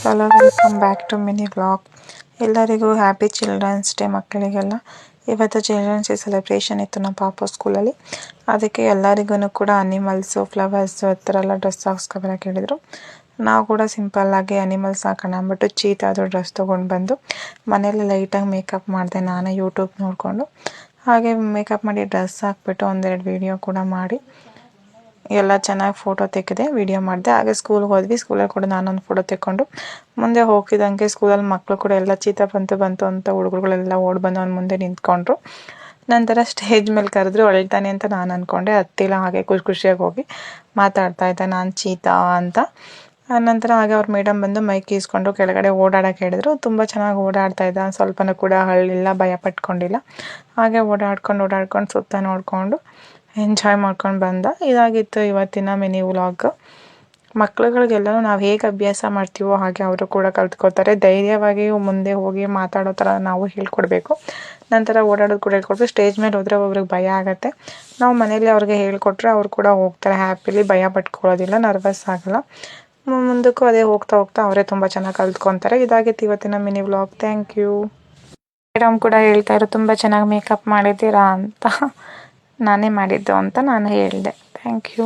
Hello, welcome back to mini vlog. ಎಲ್ಲರಿಗೂ happy children's day. ಮಕ್ಕಳಿಗೆಲ್ಲ ಇವತ್ತು ಚಿಲ್ಡ್ರನ್ಸ್ ಡೇ ಸೆಲೆಬ್ರೇಷನ್ ಇತ್ತು ನಮ್ಮ ಪಾಪ ಸ್ಕೂಲಲ್ಲಿ. ಅದಕ್ಕೆ ಎಲ್ಲರಿಗೂ ಕೂಡ ಅನಿಮಲ್ಸು, ಫ್ಲವರ್ಸು ಆ ಥರ ಎಲ್ಲ ಡ್ರೆಸ್ ಹಾಕ್ಸ್ಕೊಬರಕ್ಕೆ ಹೇಳಿದರು. ನಾವು ಕೂಡ ಸಿಂಪಲ್ಲಾಗಿ ಅನಿಮಲ್ಸ್ ಹಾಕೋಣ ಅಂದ್ಬಿಟ್ಟು ಚೀತಾದು ಡ್ರೆಸ್ ತೊಗೊಂಡು ಬಂದು ಮನೇಲಿ ಲೈಟಾಗಿ ಮೇಕಪ್ ಮಾಡಿದೆ. ನಾನೇ ಯೂಟ್ಯೂಬ್ ನೋಡಿಕೊಂಡು ಹಾಗೆ ಮೇಕಪ್ ಮಾಡಿ ಡ್ರೆಸ್ ಹಾಕ್ಬಿಟ್ಟು ಒಂದೆರಡು ವೀಡಿಯೋ ಕೂಡ ಮಾಡಿ ಎಲ್ಲ ಚೆನ್ನಾಗಿ ಫೋಟೋ ತೆಗೆದೆ, ವೀಡಿಯೋ ಮಾಡಿದೆ. ಹಾಗೆ ಸ್ಕೂಲ್ಗೆ ಹೋದ್ವಿ. ಸ್ಕೂಲಲ್ಲಿ ಕೂಡ ನಾನೊಂದು ಫೋಟೋ ತೆಕ್ಕೊಂಡು ಮುಂದೆ ಹೋಗ್ತಿದ್ದಂಗೆ ಸ್ಕೂಲಲ್ಲಿ ಮಕ್ಕಳು ಕೂಡ ಎಲ್ಲ ಚೀತಾ ಬಂತು ಅಂತ ಹುಡುಗರುಗಳೆಲ್ಲ ಓಡಿ ಬಂದು ಅವ್ನ ಮುಂದೆ ನಿಂತ್ಕೊಂಡ್ರು. ನಂತರ ಸ್ಟೇಜ್ ಮೇಲೆ ಕರೆದ್ರು, ಅಳ್ತಾನೆ ಅಂತ ನಾನು ಅಂದ್ಕೊಂಡೆ. ಹತ್ತಿಲ್ಲ, ಹಾಗೆ ಖುಷಿಯಾಗಿ ಹೋಗಿ ಮಾತಾಡ್ತಾ ಇದ್ದೆ ನಾನು ಚೀತಾ ಅಂತ. ನಂತರ ಹಾಗೆ ಅವ್ರ ಮೇಡಮ್ ಬಂದು ಮೈಕ್ ಈಸ್ಕೊಂಡು ಕೆಳಗಡೆ ಓಡಾಡೋಕೆ ಹೇಳಿದ್ರು. ತುಂಬ ಚೆನ್ನಾಗಿ ಓಡಾಡ್ತಾ ಇದ್ದ, ಸ್ವಲ್ಪನೂ ಕೂಡ ಅಳ್ಳಿಲ್ಲ, ಭಯ ಪಟ್ಕೊಂಡಿಲ್ಲ. ಹಾಗೆ ಓಡಾಡ್ಕೊಂಡು ಸುತ್ತ ನೋಡಿಕೊಂಡು ಎಂಜಾಯ್ ಮಾಡ್ಕೊಂಡು ಬಂದ. ಇದಾಗಿತ್ತು ಇವತ್ತಿನ ಮಿನಿ ವ್ಲಾಗ್. ಮಕ್ಳುಗಳಿಗೆಲ್ಲನೂ ನಾವು ಹೇಗೆ ಅಭ್ಯಾಸ ಮಾಡ್ತೀವೋ ಹಾಗೆ ಅವರು ಕೂಡ ಕಲ್ತ್ಕೋತಾರೆ. ಧೈರ್ಯವಾಗಿ ಮುಂದೆ ಹೋಗಿ ಮಾತಾಡೋ ಥರ ನಾವು ಹೇಳ್ಕೊಡ್ಬೇಕು. ನಂತರ ಓಡಾಡೋದು ಕೂಡ ಹೇಳ್ಕೊಡ್ಬೇಕು. ಸ್ಟೇಜ್ ಮೇಲೆ ಹೋದರೆ ಒಬ್ರಿಗೆ ಭಯ ಆಗುತ್ತೆ. ನಾವು ಮನೇಲಿ ಅವ್ರಿಗೆ ಹೇಳ್ಕೊಟ್ರೆ ಅವ್ರು ಕೂಡ ಹೋಗ್ತಾರೆ ಹ್ಯಾಪಿಲಿ, ಭಯ ಪಟ್ಕೊಳ್ಳೋದಿಲ್ಲ, ನರ್ವಸ್ ಆಗಲ್ಲ. ಮುಂದಕ್ಕೂ ಅದೇ ಹೋಗ್ತಾ ಅವರೇ ತುಂಬ ಚೆನ್ನಾಗಿ ಕಲ್ತ್ಕೊತಾರೆ. ಇದಾಗಿತ್ತು ಇವತ್ತಿನ mini vlog. Thank you. Madam ಕೂಡ ಹೇಳ್ತಾಯಿದ್ರು ತುಂಬ ಚೆನ್ನಾಗಿ ಮೇಕಪ್ ಮಾಡಿದ್ದೀರಾ ಅಂತ. ನಾನೇ ಮಾಡಿದ್ದು ಅಂತ ನಾನು ಹೇಳಿದೆ. Thank you.